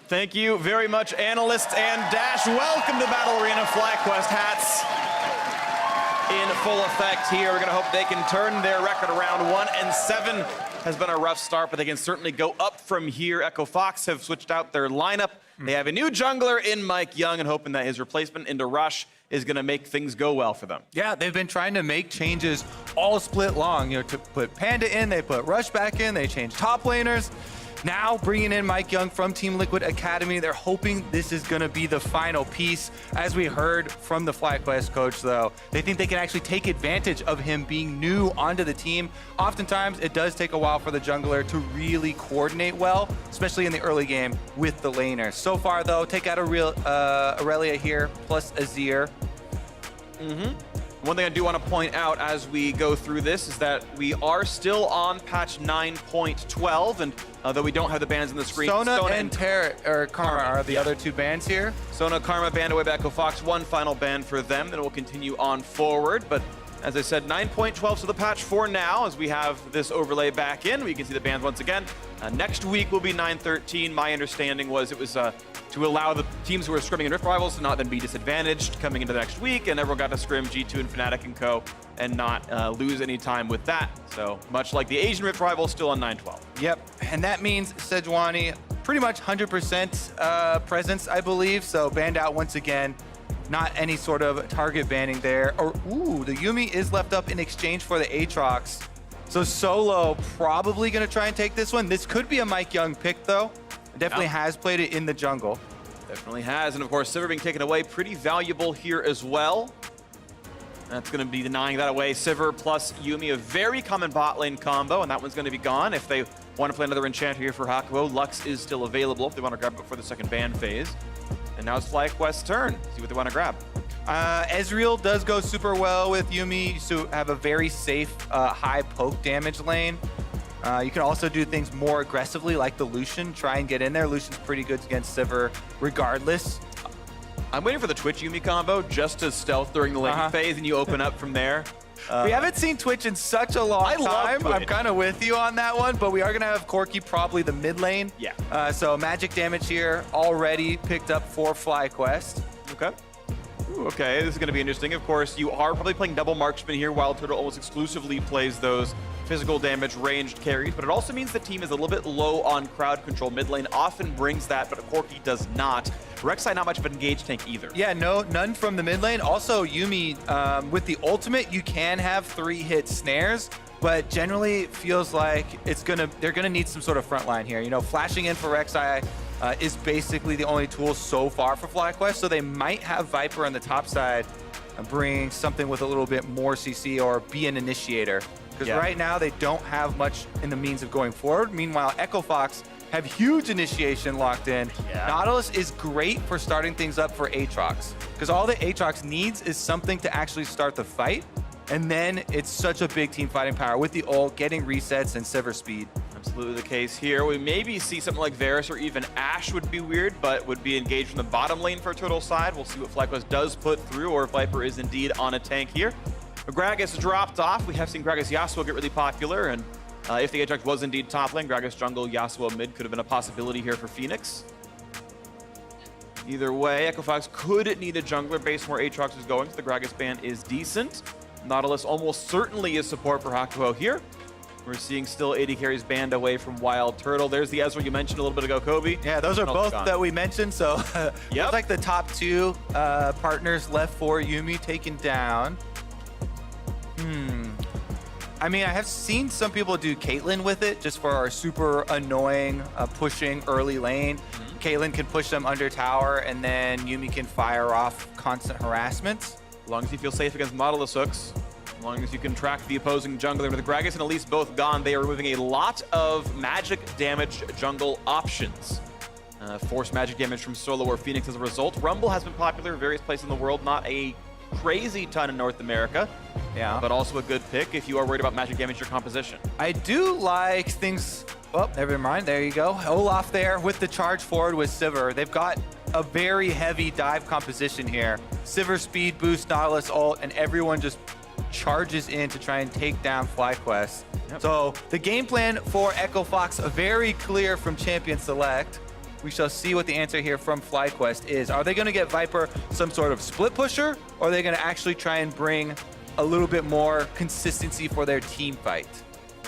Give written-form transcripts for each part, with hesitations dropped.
Thank you very much, analysts and Dash. Welcome to Battle Arena. FlyQuest hats in full effect here. We're going to hope they can turn their record around. 1-7 has been a rough start, but they can certainly go up from here. Echo Fox have switched out their lineup. They have a new jungler in Mike Young, and hoping that his replacement into Rush is going to make things go well for them. Yeah, they've been trying to make changes all split long. You know, to put Panda in, they put Rush back in, they changed top laners. Now bringing in Mike Young from Team Liquid Academy, they're hoping this is going to be the final piece. As we heard from the FlyQuest coach, though, they think they can actually take advantage of him being new onto the team. Oftentimes, it does take a while for the jungler to really coordinate well, especially in the early game with the laners. So far, though, take out Aurelia here, plus Azir. One thing I do want to point out as we go through this is that we are still on patch 9.12, and though we don't have the bans on the screen, Sona and Karma are the other two bans here. Sona, Karma banned away by Echo Fox, one final ban for them, then we'll continue on forward. But as I said, 9.12 to the patch for now, as we have this overlay back in. We can see the bans once again. Next week will be 9.13. My understanding was it was to allow the teams who are scrimming in Rift Rivals to not then be disadvantaged coming into the next week, and everyone got to scrim G2 and Fnatic and co. and not lose any time with that. So much like the Asian Rift Rivals, still on 9.12. Yep, and that means Sejuani pretty much 100% presence, I believe. So banned out once again. Not any sort of target banning there. Or, ooh, the Yuumi is left up in exchange for the Aatrox. So Solo probably going to try and take this one. This could be a Mike Young pick, though. Definitely has played it in the jungle. Definitely has, and of course, Sivir being taken away, pretty valuable here as well. That's going to be denying that away. Sivir plus Yuumi, a very common bot lane combo, and that one's going to be gone. If they want to play another enchanter here for Hakuo, Lux is still available if they want to grab it before the second ban phase. And now it's FlyQuest's turn. See what they want to grab. Ezreal does go super well with Yuumi, so have a very safe high poke damage lane. You can also do things more aggressively, like the Lucian. Try and get in there. Lucian's pretty good against Sivir regardless. I'm waiting for the Twitch Yuumi combo just to stealth during the laning phase, and you open up from there. We haven't seen Twitch in such a long time. I'm kind of with you on that one, but we are going to have Corki probably the mid lane. Yeah. So magic damage here already picked up for FlyQuest. Okay. Ooh, okay, this is going to be interesting. Of course, you are probably playing double marksman here. Wild Turtle almost exclusively plays those physical damage ranged carries, but it also means the team is a little bit low on crowd control. Mid lane often brings that, but Corki does not. Rek'Sai not much of an engaged tank either. Yeah, none from the mid lane. Also, Yuumi, with the ultimate, you can have 3-hit snares, but generally it feels like they're gonna need some sort of front line here. You know, flashing in for Rek'Sai is basically the only tool so far for FlyQuest, so they might have Viper on the top side and bring something with a little bit more CC or be an initiator. Because right now they don't have much in the means of going forward. Meanwhile, Echo Fox have huge initiation locked in. Nautilus is great for starting things up for Aatrox, because all the Aatrox needs is something to actually start the fight, and then it's such a big team fighting power with the ult, getting resets, and Sivir speed. Absolutely the case here. We maybe see something like Varus or even Ashe would be weird, but would be engaged from the bottom lane for a Turtle side. We'll see what FlyQuest does put through, or if Viper is indeed on a tank here. Gragas dropped off. We have seen Gragas Yasuo get really popular, and if the Aatrox was indeed top lane, Gragas jungle, Yasuo mid could have been a possibility here for Phoenix. Either way, Echo Fox could need a jungler based on where Aatrox is going, so the Gragas ban is decent. Nautilus almost certainly is support for Hakuo here. We're seeing still 80 carries banned away from Wild Turtle. There's the Ezreal you mentioned a little bit ago, Kobe. Yeah, those are both that we mentioned, so looks like the top two partners left for Yuumi taken down. I mean, I have seen some people do Caitlyn with it, just for our super annoying pushing early lane. Caitlyn can push them under tower, and then Yuumi can fire off constant harassment. As long as you feel safe against Nautilus hooks, as long as you can track the opposing jungler. With the Gragas and Elise both gone, they are removing a lot of magic damage jungle options. Force magic damage from Solo or Phoenix as a result. Rumble has been popular in various places in the world, not a crazy ton in North America. But also a good pick if you are worried about magic damage to your composition. I do like things. Oh, never mind. There you go. Olaf there with the charge forward with Sivir. They've got a very heavy dive composition here. Sivir speed boost, Nautilus ult, and everyone just charges in to try and take down FlyQuest. So the game plan for Echo Fox very clear from Champion Select. We shall see what the answer here from FlyQuest is. Are they going to get Viper some sort of split pusher, or are they going to actually try and bring a little bit more consistency for their team fight?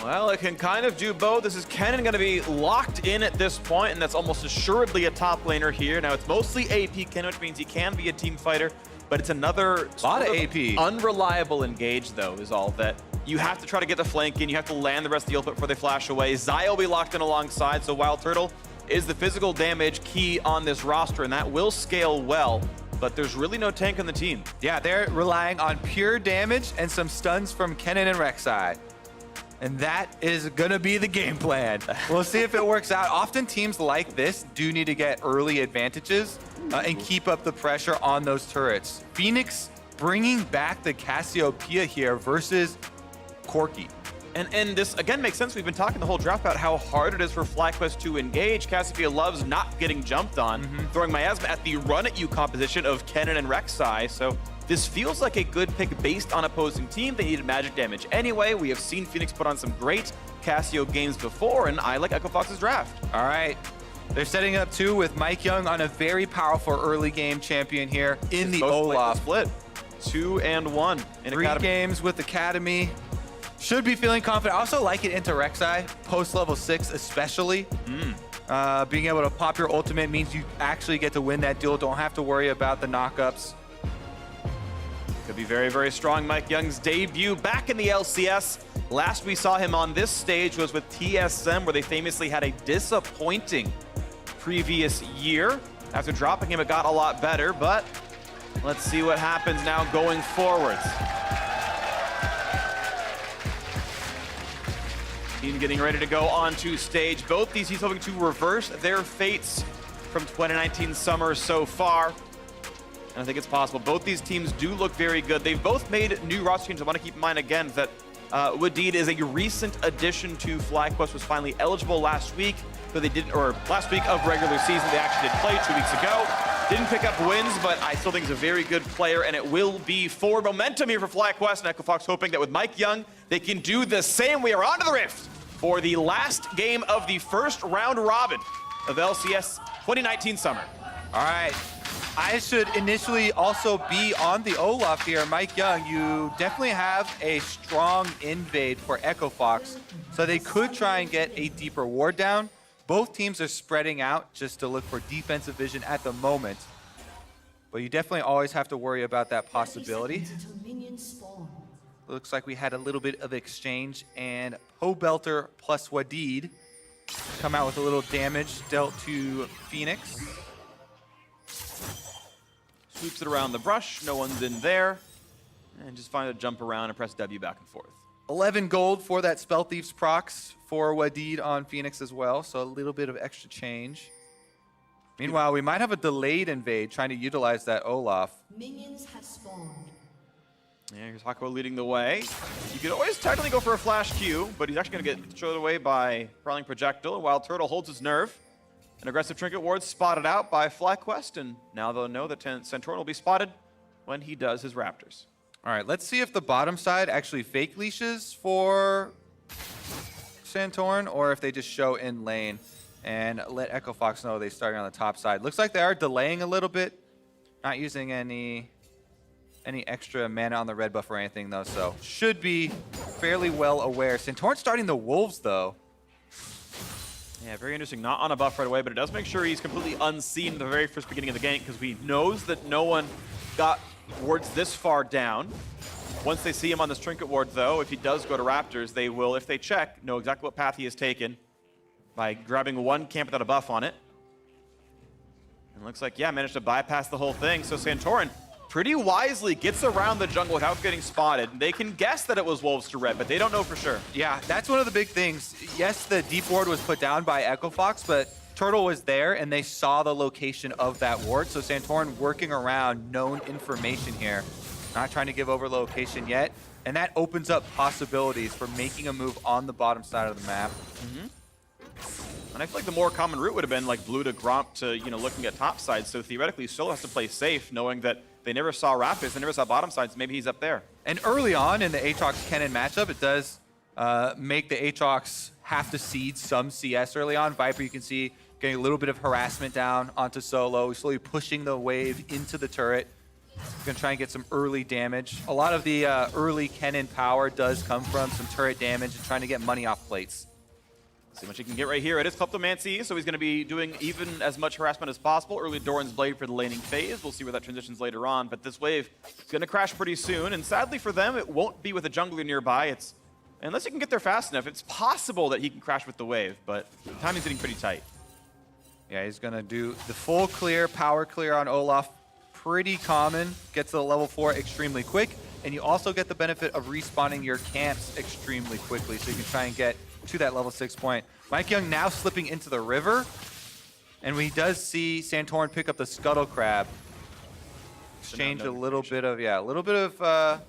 Well, it can kind of do both. This is Kennen going to be locked in at this point, and that's almost assuredly a top laner here. Now, it's mostly AP Kennen, which means he can be a team fighter, but it's another lot of AP. Unreliable engage, though, is all that. You have to try to get the flank in. You have to land the rest of the ult before they flash away. Zai will be locked in alongside, so Wild Turtle is the physical damage key on this roster, and that will scale well. But there's really no tank on the team. Yeah, they're relying on pure damage and some stuns from Kennen and Rek'Sai. And that is going to be the game plan. We'll see if it works out. Often teams like this do need to get early advantages and keep up the pressure on those turrets. Phoenix bringing back the Cassiopeia here versus Corki. And this, again, makes sense. We've been talking the whole draft about how hard it is for FlyQuest to engage. Cassiopeia loves not getting jumped on, throwing Miasma at the run-at-you composition of Kennen and Rek'Sai. So this feels like a good pick based on opposing team. They needed magic damage anyway. We have seen Phoenix put on some great Cassio games before, and I like Echo Fox's draft. All right. They're setting up too with Mike Young on a very powerful early game champion here in the Olaf. Split 2 and 1 in 3 Academy. games with Academy. Should be feeling confident. I also like it into Rek'Sai, post level 6 especially. Being able to pop your ultimate means you actually get to win that duel. Don't have to worry about the knockups. Could be very, very strong. Mike Young's debut back in the LCS. Last we saw him on this stage was with TSM, where they famously had a disappointing previous year. After dropping him, it got a lot better, but let's see what happens now going forwards. Team getting ready to go onto stage. Both these teams hoping to reverse their fates from 2019 summer so far. And I think it's possible. Both these teams do look very good. They've both made new roster changes. I want to keep in mind again that Wadid is a recent addition to FlyQuest, was finally eligible last week, but they didn't, or last week of regular season. They actually did play 2 weeks ago. Didn't pick up wins, but I still think he's a very good player, and it will be forward momentum here for FlyQuest, and Echo Fox hoping that with Mike Young, they can do the same. We are on to the Rift for the last game of the first round robin of LCS 2019 summer. All right. I should initially also be on the Olaf here. Mike Young, you definitely have a strong invade for Echo Fox, so they could try and get a deeper ward down. Both teams are spreading out just to look for defensive vision at the moment, but you definitely always have to worry about that possibility. Looks like we had a little bit of exchange, and Pobelter plus Wadid come out with a little damage dealt to Phoenix. Sweeps it around the brush, no one's in there, and just find a jump around and press W back and forth. 11 gold for that Spell Thief's procs for Wadid on Phoenix as well, so a little bit of extra change. Meanwhile, we might have a delayed invade trying to utilize that Olaf. Minions have spawned. Yeah, here's Hako leading the way. You could always technically go for a flash Q, but he's actually going to get thrown away by Prowling Projectile, while Turtle holds his nerve. An aggressive Trinket Ward spotted out by FlyQuest, and now they'll know that Santorin will be spotted when he does his Raptors. All right, let's see if the bottom side actually fake leashes for Santorin, or if they just show in lane and let Echo Fox know they're starting on the top side. Looks like they are delaying a little bit, not using any extra mana on the red buff or anything though, so should be fairly well aware. Santorin starting the Wolves though. Yeah, very interesting. Not on a buff right away, but it does make sure he's completely unseen at the very first beginning of the gank, because he knows that no one got wards this far down. Once they see him on this Trinket Ward, though, if he does go to Raptors, they will, if they check, know exactly what path he has taken by grabbing one camp without a buff on it. And looks like, yeah, managed to bypass the whole thing. So Santorin pretty wisely gets around the jungle without getting spotted. They can guess that it was Wolves to red, but they don't know for sure. Yeah, that's one of the big things. Yes, the deep ward was put down by Echo Fox, but Turtle was there and they saw the location of that ward. So Santorin working around known information here, not trying to give over location yet. And that opens up possibilities for making a move on the bottom side of the map. And I feel like the more common route would have been like blue to Gromp to, you know, looking at top side. So theoretically, still has to play safe, knowing that they never saw Raptors, they never saw bottom sides. Maybe he's up there. And early on in the Aatrox-Kennen matchup, it does make the Aatrox have to seed some CS early on. Viper, you can see, getting a little bit of harassment down onto Solo, slowly pushing the wave into the turret. Going to try and get some early damage. A lot of the early Kennen power does come from some turret damage and trying to get money off plates. See what he can get right here. It is Kleptomancy, so he's going to be doing even as much harassment as possible. Early Doran's Blade for the laning phase. We'll see where that transitions later on, but this wave is going to crash pretty soon, and sadly for them, it won't be with a jungler nearby. It's unless he can get there fast enough, it's possible that he can crash with the wave, but timing's getting pretty tight. Yeah, he's going to do the full clear, power clear on Olaf. Pretty common. Gets to the level 4 extremely quick, and you also get the benefit of respawning your camps extremely quickly, so you can try and get to that level 6 point. MikeYeung now slipping into the river, and we does see Santorin pick up the Scuttle Crab. Exchange a little bit of,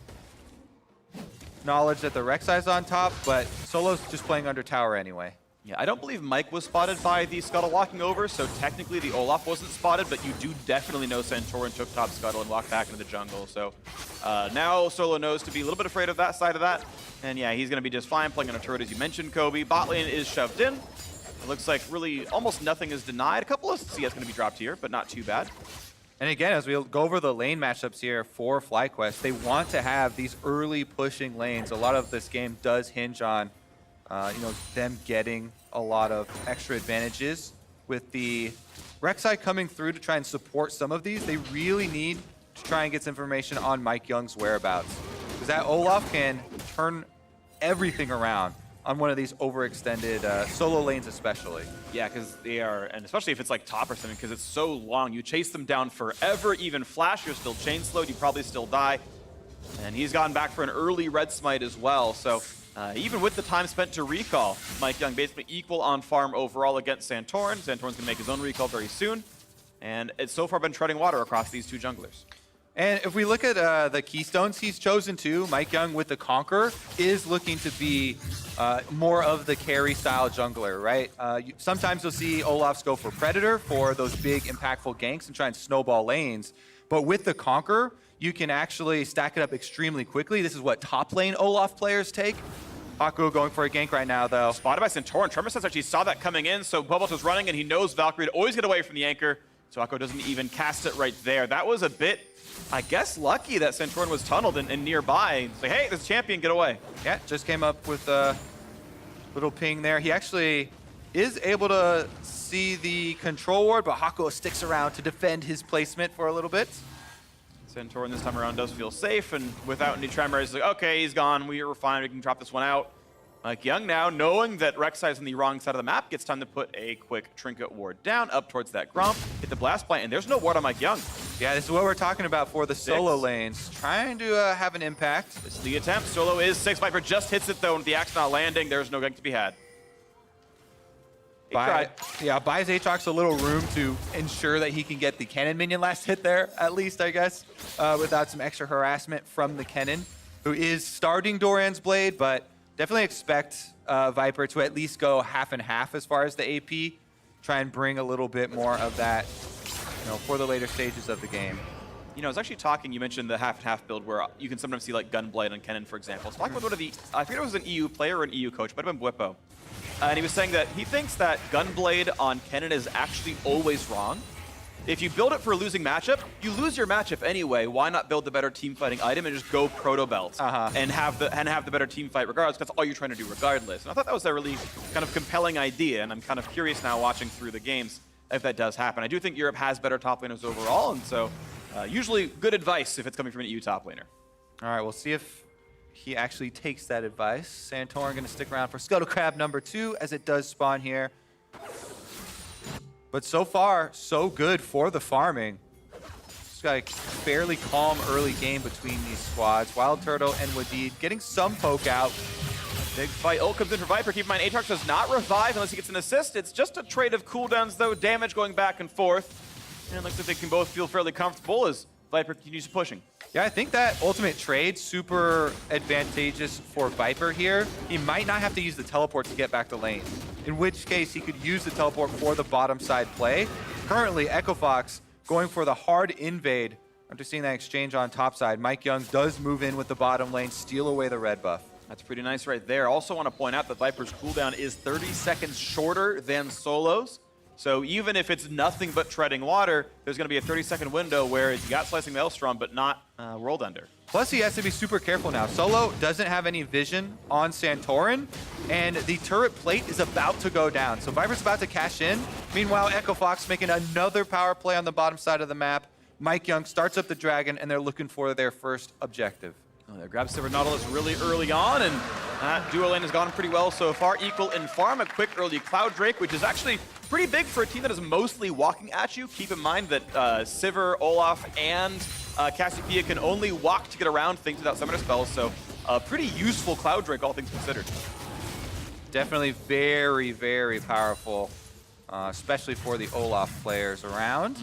knowledge that the Rek'Sai's on top, but Solo's just playing under tower anyway. Yeah, I don't believe Mike was spotted by the Scuttle walking over, so technically the Olaf wasn't spotted, but you do definitely know Santorin took top Scuttle and walked back into the jungle. So now Solo knows to be a little bit afraid of that side of that. And yeah, he's going to be just fine playing on a turret, as you mentioned, Kobe. Bot lane is shoved in. It looks like really almost nothing is denied. A couple of CS going to be dropped here, but not too bad. And again, as we go over the lane matchups here for FlyQuest, they want to have these early pushing lanes. A lot of this game does hinge on them getting a lot of extra advantages. With the Rek'Sai coming through to try and support some of these, they really need to try and get some information on MikeYeung's whereabouts. Because that Olaf can turn everything around on one of these overextended solo lanes especially. Yeah, because they are, and especially if it's like top or something, because it's so long. You chase them down forever, even Flash, you're still chain slowed, you probably still die. And he's gone back for an early red smite as well, so even with the time spent to recall, MikeYeung basically equal on farm overall against Santorin. Santorin's going to make his own recall very soon. And it's so far been treading water across these two junglers. And if we look at the keystones he's chosen to, MikeYeung with the Conqueror is looking to be more of the carry-style jungler, right? Sometimes you'll see Olafs go for Predator for those big, impactful ganks and try and snowball lanes. But with the Conqueror, you can actually stack it up extremely quickly. This is what top lane Olaf players take. Haku going for a gank right now, though. Spotted by Santorin. Tremor says actually saw that coming in, so Bubbles was running, and he knows Valkyrie to always get away from the anchor, so Haku doesn't even cast it right there. That was a bit, I guess, lucky that Santorin was tunneled and nearby. It's like, hey, this champion, get away. Yeah, just came up with a little ping there. He actually is able to see the control ward, but Haku sticks around to defend his placement for a little bit. Santorin this time around does feel safe, and without any tremor, he's like, okay, he's gone. We're fine. We can drop this one out. MikeYeung now, knowing that Rek'Sai's on the wrong side of the map, gets time to put a quick trinket ward down up towards that Gromp, hit the blast plant, and there's no ward on MikeYeung. Yeah, this is what we're talking about for the solo lanes. Trying to have an impact. This is the attempt. Solo is 6. Viper just hits it, though, and the axe not landing. There's no gank to be had. Buys Aatrox a little room to ensure that he can get the Kennen minion last hit there, at least, I guess, without some extra harassment from the Kennen, who is starting Doran's Blade, but definitely expect Viper to at least go half and half as far as the AP. Try and bring a little bit more of that, for the later stages of the game. I was actually talking, you mentioned the half and half build where you can sometimes see like Gunblade on Kennen, for example. So talking about one of the, I forget if it was an EU player or an EU coach, but it might have been Bwippo. And he was saying that he thinks that Gunblade on Kennen is actually always wrong. If you build it for a losing matchup, you lose your matchup anyway. Why not build the better team fighting item and just go proto belt and have the better team fight regardless? That's all you're trying to do regardless. And I thought that was a really kind of compelling idea, and I'm kind of curious now watching through the games if that does happen. I do think Europe has better top laners overall, and so usually good advice if it's coming from an EU top laner. All right, we'll see if he actually takes that advice. Santorin going to stick around for Scuttle Crab number 2 as it does spawn here. But so far, so good for the farming. Just got a fairly calm early game between these squads. Wild Turtle and Wadid getting some poke out. Big fight. Ult comes in for Viper. Keep in mind, Aatrox does not revive unless he gets an assist. It's just a trade of cooldowns, though. Damage going back and forth. And it looks like they can both feel fairly comfortable as Viper continues pushing. Yeah, I think that ultimate trade super advantageous for Viper here. He might not have to use the teleport to get back to lane, in which case he could use the teleport for the bottom side play. Currently, Echo Fox going for the hard invade. After seeing that exchange on top side, MikeYeung does move in with the bottom lane, steal away the red buff. That's pretty nice right there. Also want to point out that Viper's cooldown is 30 seconds shorter than Solo's. So even if it's nothing but treading water, there's going to be a 30-second window where you got Slicing Maelstrom, but not World Ender. Plus, he has to be super careful now. Solo doesn't have any vision on Santorin, and the turret plate is about to go down. So Viper's about to cash in. Meanwhile, Echo Fox making another power play on the bottom side of the map. Mike Young starts up the Dragon, and they're looking for their first objective. They grab Silver Nautilus really early on, and that duo lane has gone pretty well so far. Equal in farm, a quick early Cloud Drake, which is actually pretty big for a team that is mostly walking at you. Keep in mind that Sivir, Olaf, and Cassiopeia can only walk to get around things without summoner spells, so a pretty useful Cloud Drake, all things considered. Definitely very, very powerful, especially for the Olaf players around.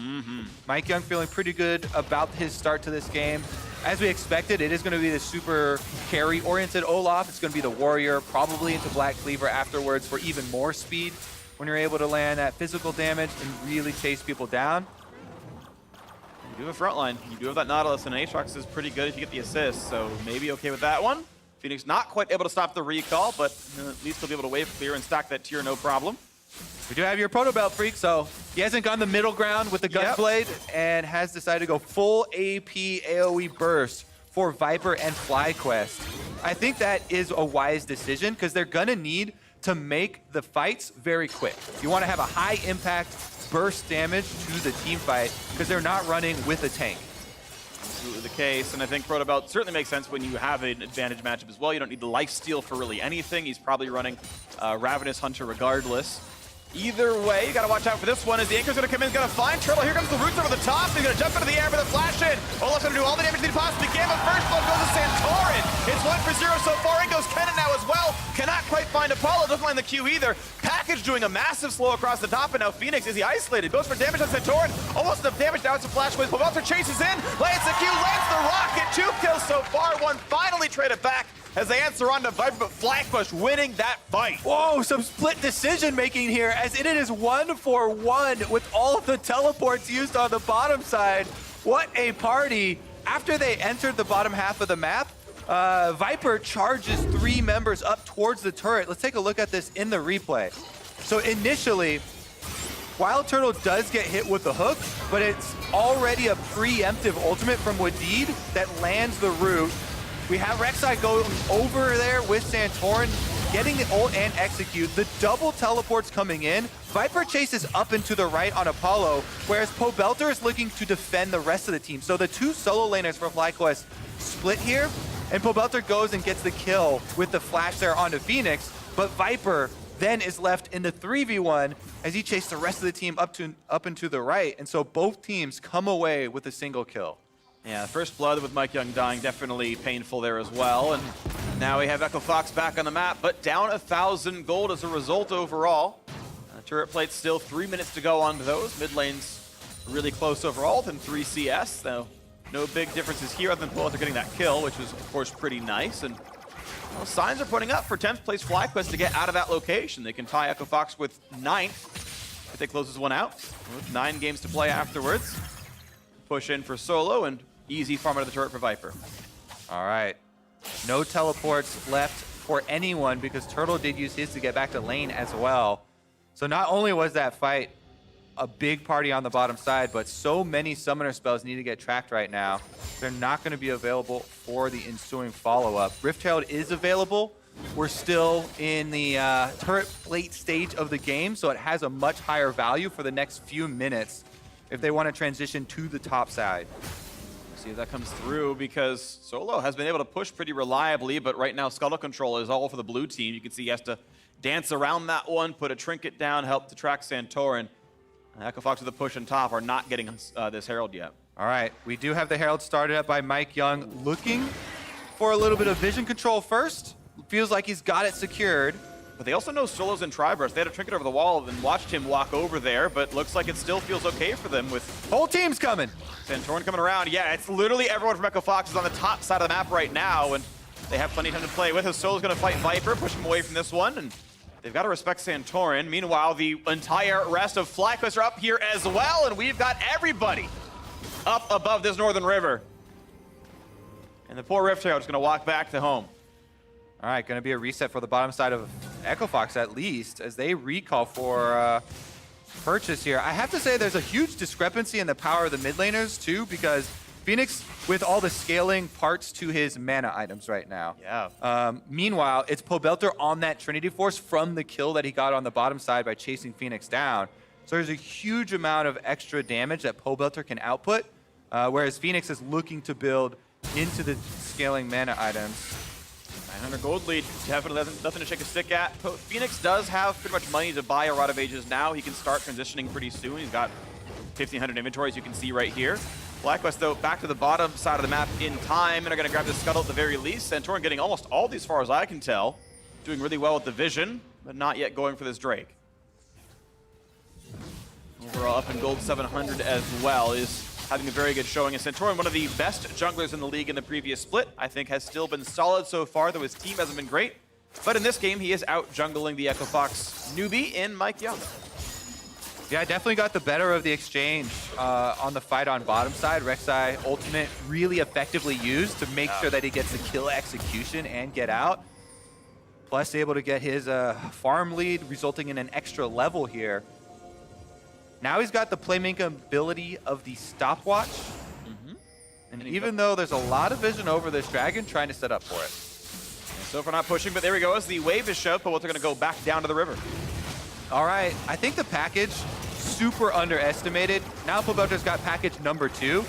Mike Young feeling pretty good about his start to this game. As we expected, it is going to be the super carry-oriented Olaf. It's going to be the warrior, probably into Black Cleaver afterwards for even more speed when you're able to land that physical damage and really chase people down. You do have a front line. You do have that Nautilus, and Aatrox is pretty good if you get the assist, so maybe okay with that one. Phoenix not quite able to stop the recall, but at least he'll be able to wave clear and stack that tier no problem. We do have your Proto Belt Freak, so he hasn't gone the middle ground with the Gunblade and has decided to go full AP AoE burst for Viper and FlyQuest. I think that is a wise decision because they're gonna need to make the fights very quick. You want to have a high impact burst damage to the team fight because they're not running with a tank. Absolutely the case, and I think Proto Belt certainly makes sense when you have an advantage matchup as well. You don't need the lifesteal for really anything. He's probably running Ravenous Hunter regardless. Either way, you gotta watch out for this one as the Anchor's gonna come in, gonna find Turtle. Here comes the Roots over the top. He's gonna jump into the air for the flash in. Olaf's gonna do all the damage that he possibly can, but first blood goes to Santorin. It's 1 for 0 so far. In goes Kennen now as well. Cannot quite find Apollo, doesn't find the Q either. Package doing a massive slow across the top, and now Phoenix, is he isolated? Goes for damage on Santorin. Almost enough damage, now it's a flash wave. Welter chases in, lands the Q, lands the rocket. 2 kills so far, one finally traded back as they answer on to Viper, but FlyQuest winning that fight. Whoa, some split decision making here as it is 1 for 1 with all of the teleports used on the bottom side. What a party. After they entered the bottom half of the map, Viper charges 3 members up towards the turret. Let's take a look at this in the replay. So initially, Wild Turtle does get hit with the hook, but it's already a preemptive ultimate from Wadid that lands the root. We have Rek'Sai going over there with Santorin, getting the ult and execute. The double teleports coming in. Viper chases up and to the right on Apollo, whereas Pobelter is looking to defend the rest of the team. So the 2 solo laners for FlyQuest split here, and Pobelter goes and gets the kill with the flash there onto Phoenix, but Viper then is left in the 3v1 as he chased the rest of the team up and to the right, and so both teams come away with a single kill. Yeah, first blood with Mike Young dying, definitely painful there as well. And now we have Echo Fox back on the map, but down 1,000 gold as a result overall. Turret plates still 3 minutes to go on those. Mid lane's really close overall within 3 CS, though no big differences here other than Pobelter getting that kill, which is of course pretty nice. And well, signs are putting up for 10th place FlyQuest to get out of that location. They can tie Echo Fox with 9th if they close this one out. With 9 games to play afterwards. Push in for solo and easy farm out of the turret for Viper. All right. No teleports left for anyone because Turtle did use his to get back to lane as well. So not only was that fight a big party on the bottom side, but so many summoner spells need to get tracked right now. They're not going to be available for the ensuing follow-up. Rift Herald is available. We're still in the turret plate stage of the game, so it has a much higher value for the next few minutes if they want to transition to the top side. See if that comes through, because Solo has been able to push pretty reliably, but right now Scuttle Control is all for the blue team. You can see he has to dance around that one, put a trinket down, help to track Santorin. Echo Fox with the push on top are not getting this Herald yet. All right, we do have the Herald started up by Mike Young, looking for a little bit of vision control first. Feels like he's got it secured. But they also know Solo's in Tri-Burst. They had a trinket over the wall and watched him walk over there, but looks like it still feels okay for them with Whole team's coming. Santorin coming around. Yeah, it's literally everyone from Echo Fox is on the top side of the map right now, and they have plenty of time to play with. As Solo's going to fight Viper, push him away from this one, and they've got to respect Santorin. Meanwhile, the entire rest of FlyQuest are up here as well, and we've got everybody up above this northern river. And the poor Rift Herald is going to walk back to home. All right, going to be a reset for the bottom side of Echo Fox at least, as they recall for purchase here. I have to say there's a huge discrepancy in the power of the mid laners too, because Phoenix with all the scaling parts to his mana items right now. Yeah. Meanwhile, it's Pobelter on that Trinity Force from the kill that he got on the bottom side by chasing Phoenix down. So there's a huge amount of extra damage that Pobelter can output, whereas Phoenix is looking to build into the scaling mana items. 900 gold lead, definitely nothing to shake a stick at. Phoenix does have pretty much money to buy a Rod of Ages now. He can start transitioning pretty soon. He's got 1,500 inventory, as you can see right here. FlyQuest, though, back to the bottom side of the map in time, and are going to grab the Scuttle at the very least. Santorin getting almost all these, as far as I can tell. Doing really well with the vision, but not yet going for this Drake. Overall, up in gold 700 as well, is having a very good showing. And Santorin, one of the best junglers in the league in the previous split, I think has still been solid so far, though his team hasn't been great. But in this game, he is out jungling the Echo Fox newbie in Mike Young. Yeah, definitely got the better of the exchange on the fight on bottom side. Rek'Sai ultimate really effectively used to make sure that he gets the kill execution and get out. Plus able to get his farm lead, resulting in an extra level here. Now he's got the playmaking ability of the stopwatch. And even though there's a lot of vision over this dragon, trying to set up for it. So far not pushing, but there we go. As the wave is shoved, but they're going to go back down to the river. All right, I think the package, super underestimated. Now Pobelter's got package number 2.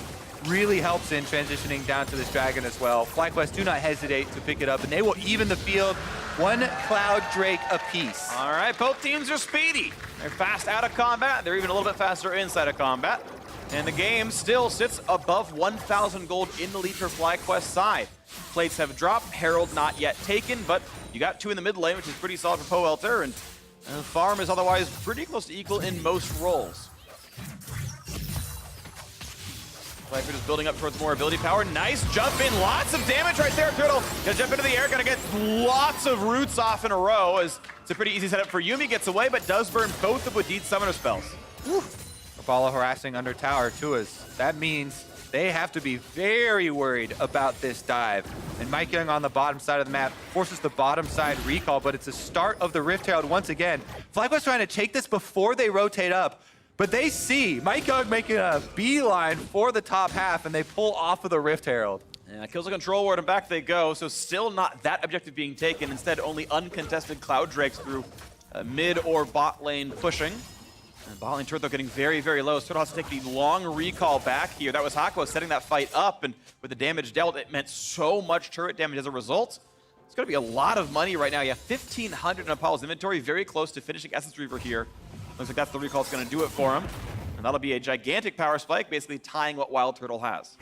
Really helps in transitioning down to this dragon as well. FlyQuest do not hesitate to pick it up, and they will even the field. 1 Cloud Drake apiece. All right, both teams are speedy. They're fast out of combat. They're even a little bit faster inside of combat. And the game still sits above 1,000 gold in the lead for FlyQuest side. Plates have dropped, Herald not yet taken, but you got 2 in the mid lane, which is pretty solid for Pobelter, and farm is otherwise pretty close to equal in most roles. FlyQuest is building up towards more ability power. Nice jump in, lots of damage right there, Turtle. Gonna jump into the air, gonna get lots of roots off in a row, as it's a pretty easy setup for Yuumi. Gets away, but does burn both of Wadid's summoner spells. Apollo harassing under tower too, as that means they have to be very worried about this dive. And Mike Young on the bottom side of the map forces the bottom side recall, but it's the start of the Rift Herald once again. FlyQuest trying to take this before they rotate up, but they see Mike Young making a beeline for the top half, and they pull off of the Rift Herald. Yeah, kills a control ward, and back they go. So still not that objective being taken. Instead, only uncontested Cloud Drakes through mid or bot lane pushing. And bot lane turret, though, getting very, very low. Turtle has to take the long recall back here. That was Hako setting that fight up, and with the damage dealt, it meant so much turret damage as a result. It's going to be a lot of money right now. You have 1,500 in Apollo's inventory, very close to finishing Essence Reaver here. Looks like that's the recall that's going to do it for him. And that'll be a gigantic power spike, basically tying what Wild Turtle has.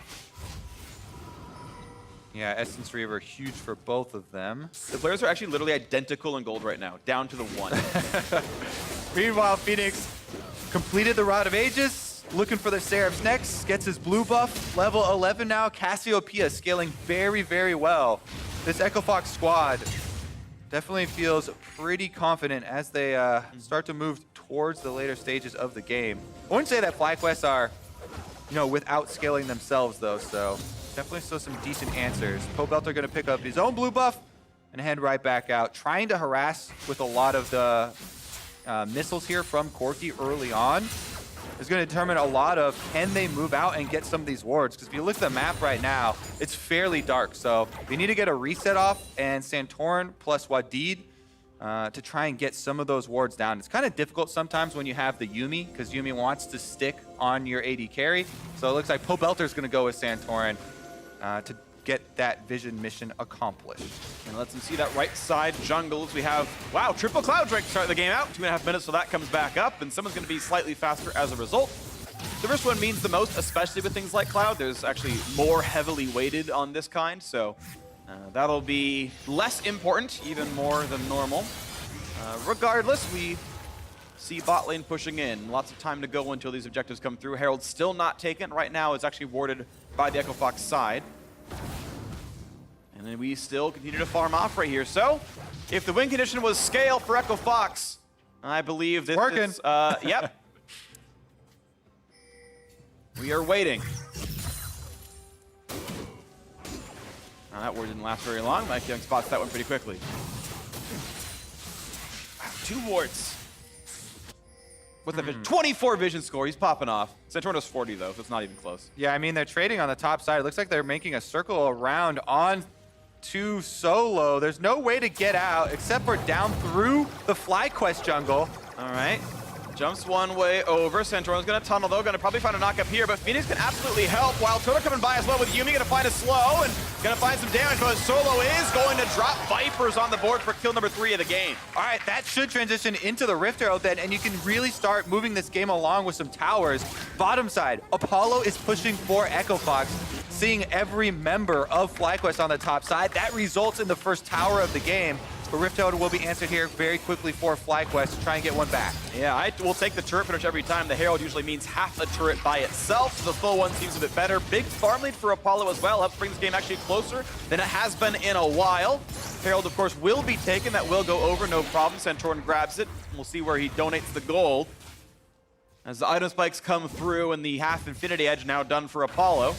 Yeah, Essence Reaver huge for both of them. The players are actually literally identical in gold right now, down to the 1. Meanwhile, Phoenix completed the Rod of Ages, looking for the Seraph's next, gets his blue buff, level 11 now. Cassiopeia scaling very, very well. This Echo Fox squad definitely feels pretty confident as they start to move towards the later stages of the game. I wouldn't say that FlyQuest are, without scaling themselves though, so definitely still some decent answers. Pobelter gonna pick up his own blue buff and head right back out, trying to harass with a lot of the missiles here from Corki early on. Is going to determine a lot of can they move out and get some of these wards, because if you look at the map right now, it's fairly dark, so they need to get a reset off, and Santorin plus Wadid to try and get some of those wards down. It's kind of difficult sometimes when you have the Yuumi, because Yuumi wants to stick on your AD carry, so it looks like Pobelter's going to go with Santorin to get that vision mission accomplished. And lets him see that right side jungles. We have, wow, triple Cloud Drake to start the game out. 2.5 minutes till that comes back up, and someone's going to be slightly faster as a result. The first one means the most, especially with things like Cloud. There's actually more heavily weighted on this kind, so that'll be less important, even more than normal. Regardless, we see bot lane pushing in. Lots of time to go until these objectives come through. Herald's still not taken. Right now, it's actually warded by the Echo Fox side. And then we still continue to farm off right here. So, if the win condition was scale for Echo Fox, I believe this is, yep. We are waiting. Now that ward didn't last very long. Mike Young spots that one pretty quickly. Wow, 2 wards. What's that vision? 24 vision score. He's popping off. Santorno's 40, though, so it's not even close. Yeah, I mean, they're trading on the top side. It looks like they're making a circle around on to solo. There's no way to get out except for down through the FlyQuest jungle. All right. Jumps one way over. Santorno's going to tunnel, though. Going to probably find a knock up here, but Phoenix can absolutely help. While Toto coming by as well with Yumi. Going to find a slow and going to find some damage, but Solo is going to drop Vipers on the board for kill number 3 of the game. All right, that should transition into the Rift Arrow then, and you can really start moving this game along with some towers. Bottom side, Apollo is pushing for Echo Fox, seeing every member of FlyQuest on the top side. That results in the first tower of the game. But Rift Herald will be answered here very quickly for FlyQuest to try and get one back. Yeah, I will take the turret finish every time. The Herald usually means half a turret by itself, so the full one seems a bit better. Big farm lead for Apollo as well. Helps bring this game actually closer than it has been in a while. Herald, of course, will be taken. That will go over, no problem. Santorn grabs it. We'll see where he donates the gold. As the item spikes come through and the half Infinity Edge now done for Apollo.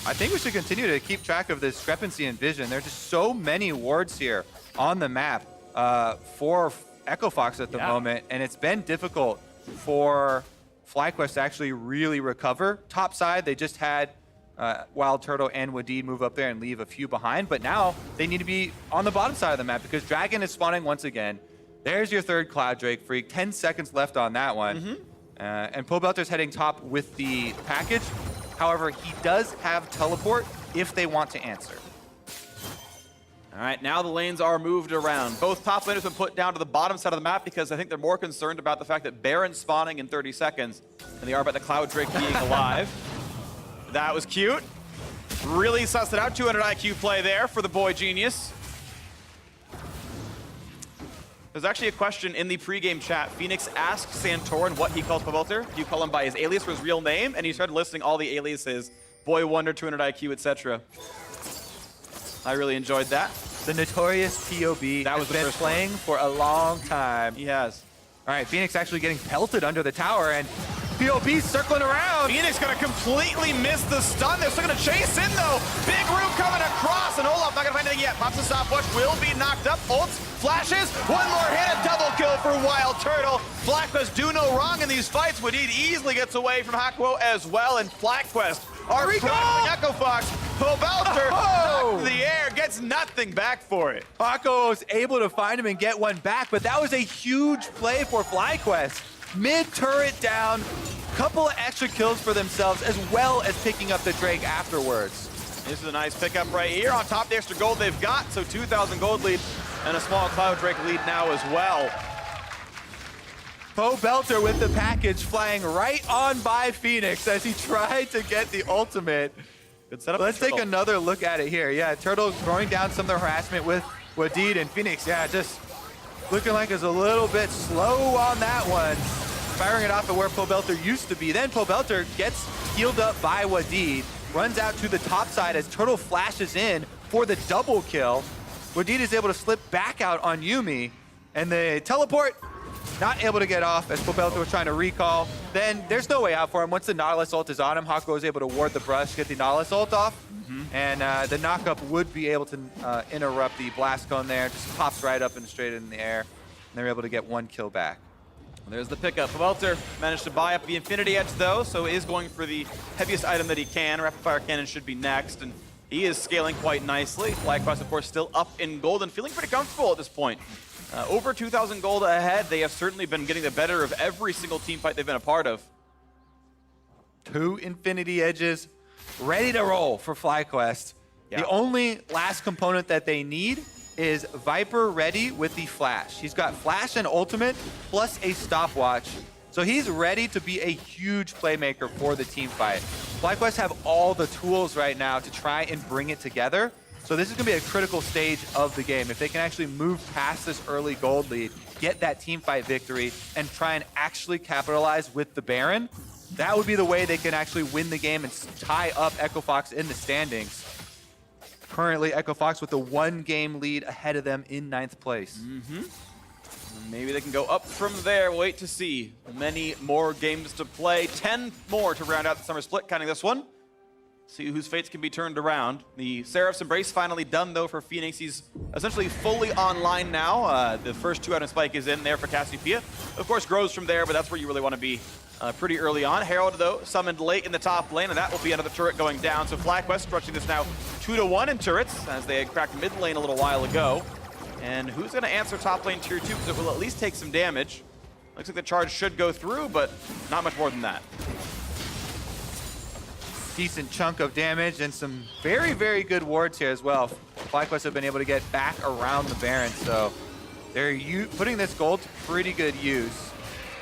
I think we should continue to keep track of this discrepancy in vision. There's just so many wards here on the map for Echo Fox at the moment, and it's been difficult for FlyQuest to actually really recover. Top side, they just had Wild Turtle and Wadid move up there and leave a few behind, but now they need to be on the bottom side of the map because Dragon is spawning once again. There's your third Cloud Drake Freak. 10 seconds left on that one. And Pobelter's heading top with the package. However, he does have teleport if they want to answer. All right, now the lanes are moved around. Both top laners have been put down to the bottom side of the map because I think they're more concerned about the fact that Baron's spawning in 30 seconds than they are about the Cloud Drake being alive. That was cute. Really sussed it out. 200 IQ play there for the boy genius. There's actually a question in the pregame chat. Phoenix asked Santorin what he calls Pobelter. Do you call him by his alias or his real name? And he started listing all the aliases. Boy Wonder, 200 IQ, etc. I really enjoyed that. The notorious POB that was has been playing for a long time. He has. All right, Phoenix actually getting pelted under the tower, and POB circling around. Phoenix gonna completely miss the stun. They're still gonna chase in though. Big room coming across, and Olaf not gonna find anything yet. Pops the stopwatch, will be knocked up. Ults, flashes, one more hit, a double kill for Wild Turtle. FlyQuest do no wrong in these fights. Wadid easily gets away from Hakuo as well, and FlyQuest are pressing Echo Fox. Pobelter knocked in the air, gets nothing back for it. Paco was able to find him and get one back, but that was a huge play for FlyQuest. Mid-turret down, couple of extra kills for themselves, as well as picking up the Drake afterwards. This is a nice pickup right here. On top of the extra gold they've got, so 2,000 gold lead and a small Cloud Drake lead now as well. Pobelter with the package flying right on by Phoenix as he tried to get the ultimate. Good setup. Let's take another look at it here. Yeah, Turtle throwing down some of the harassment with Wadid, and Phoenix, yeah, just looking like it's a little bit slow on that one. Firing it off at where Pobelter used to be. Then Pobelter gets healed up by Wadid, runs out to the top side as Turtle flashes in for the double kill. Wadid is able to slip back out on Yumi, and the teleport not able to get off as Pobelter was trying to recall. Then there's no way out for him. Once the Nautilus ult is on him, Hakuo is able to ward the brush, get the Nautilus ult off, and the knockup would be able to interrupt the blast cone there. Just pops right up and straight in the air, and they're able to get one kill back. There's the pickup. Pobelter managed to buy up the Infinity Edge though, so is going for the heaviest item that he can. Rapid Fire Cannon should be next, and he is scaling quite nicely. FlyQuest, of course, still up in gold and feeling pretty comfortable at this point. Over 2,000 gold ahead. They have certainly been getting the better of every single team fight they've been a part of. 2 Infinity Edges ready to roll for FlyQuest. Yeah. The only last component that they need is Viper ready with the Flash. He's got Flash and Ultimate plus a stopwatch. So he's ready to be a huge playmaker for the team fight. FlyQuest have all the tools right now to try and bring it together. So this is going to be a critical stage of the game. If they can actually move past this early gold lead, get that team fight victory, and try and actually capitalize with the Baron, that would be the way they can actually win the game and tie up Echo Fox in the standings. Currently, Echo Fox with a 1-game lead ahead of them in 9th place. Maybe they can go up from there. Wait to see. Many more games to play. 10 more to round out the summer split, counting this one. See whose fates can be turned around. The Seraph's Embrace finally done, though, for Phoenix. He's essentially fully online now. The first 2-item spike is in there for Cassiopeia. Of course, grows from there, but that's where you really want to be pretty early on. Herald, though, summoned late in the top lane, and that will be another turret going down. So FlyQuest stretching this now 2-1 in turrets, as they had cracked mid lane a little while ago. And who's going to answer top lane tier 2? Because it will at least take some damage. Looks like the charge should go through, but not much more than that. Decent chunk of damage and some very, very good wards here as well. FlyQuest have been able to get back around the Baron, so they're putting this gold to pretty good use.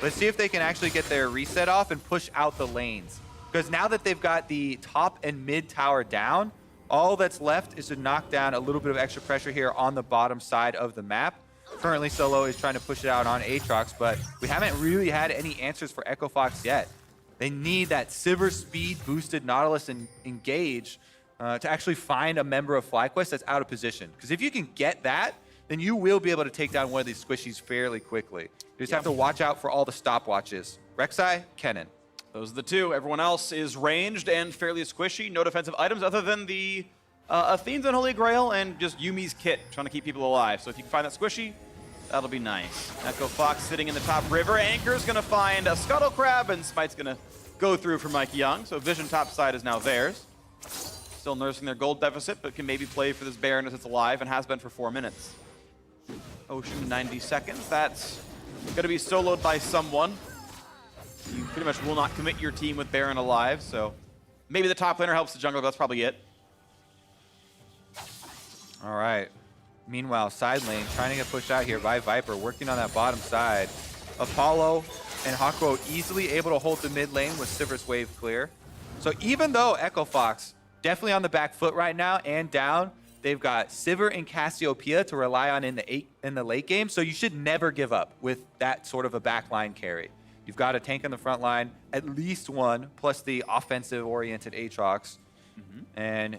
Let's see if they can actually get their reset off and push out the lanes. Because now that they've got the top and mid tower down, all that's left is to knock down a little bit of extra pressure here on the bottom side of the map. Currently, Solo is trying to push it out on Aatrox, but we haven't really had any answers for Echo Fox yet. They need that Sivir speed boosted Nautilus and Engage to actually find a member of FlyQuest that's out of position. Because if you can get that, then you will be able to take down one of these squishies fairly quickly. You just have to watch out for all the stopwatches. Rek'Sai, Kennen. Those are the two. Everyone else is ranged and fairly squishy. No defensive items other than the Athene's Unholy Grail and just Yumi's kit, trying to keep people alive. So if you can find that squishy, that'll be nice. Echo Fox sitting in the top river. Anchor's going to find a Scuttle Crab, and Smite's going to go through for Mike Young. So Vision top side is now theirs. Still nursing their gold deficit, but can maybe play for this Baron as it's alive and has been for 4 minutes. Ocean 90 seconds. That's going to be soloed by someone. You pretty much will not commit your team with Baron alive, so maybe the top laner helps the jungler, but that's probably it. All right. Meanwhile, side lane trying to get pushed out here by Viper, working on that bottom side. Apollo and Hawkrow easily able to hold the mid lane with Sivir's wave clear. So even though Echo Fox definitely on the back foot right now and down, they've got Sivir and Cassiopeia to rely on in the late game. So you should never give up with that sort of a backline carry. You've got a tank on the front line, at least one, plus the offensive-oriented Aatrox. And